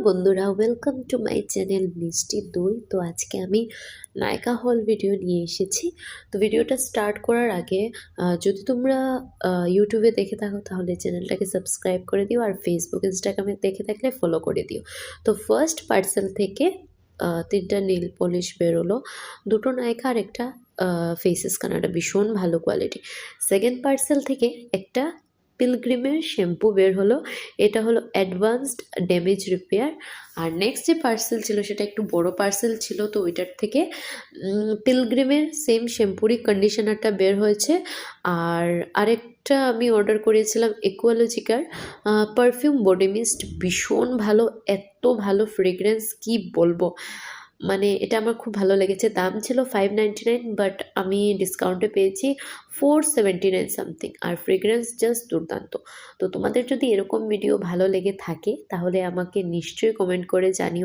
বন্ধুরা, welcome to my channel মিষ্টি দই। তো আজকে আমি নায়িকা হল ভিডিও নিয়ে এসেছি। তো ভিডিওটা স্টার্ট করার আগে যদি তোমরা ইউটিউবে দেখে থাকো তাহলে চ্যানেলটাকে সাবস্ক্রাইব করে দিও, আর ফেসবুক ইনস্টাগ্রামে দেখে থাকলে ফলো করে দিও। তো ফার্স্ট পার্সেল থেকে 3টা নীল পলিশ বেরোলো, 2টো নায়িকা আর একটা ফেসেস কানাডা, ভীষণ ভালো কোয়ালিটি। সেকেন্ড পার্সেল থেকে একটা পিলগ্রিমের শ্যাম্পু বের হলো, এটা হলো অ্যাডভান্সড ড্যামেজ রিপেয়ার। আর নেক্সট যে পার্সেল ছিল সেটা একটু বড় পার্সেল ছিল, তো ওইটার থেকে পিলগ্রিমের সেম শ্যাম্পুরই কন্ডিশনারটা বের হয়েছে। আর আরেকটা আমি অর্ডার করেছিলাম একুয়ালজিকার পারফিউম বডি মিস্ট, ভীষণ ভালো, এত ভালো ফ্রেগরেন্স কি বলবো। মানে এটা আমার খুব ভালো লেগেছে। দাম ছিল 599, বাট আমি ডিসকাউন্টে পেয়েছি 479 সামথিং, আর ফ্রেগরেন্স জাস্ট দুর্দান্ত। তো তোমাদের যদি এরকম ভিডিও ভালো লেগে থাকে তাহলে আমাকে নিশ্চয়ই কমেন্ট করে জানিও।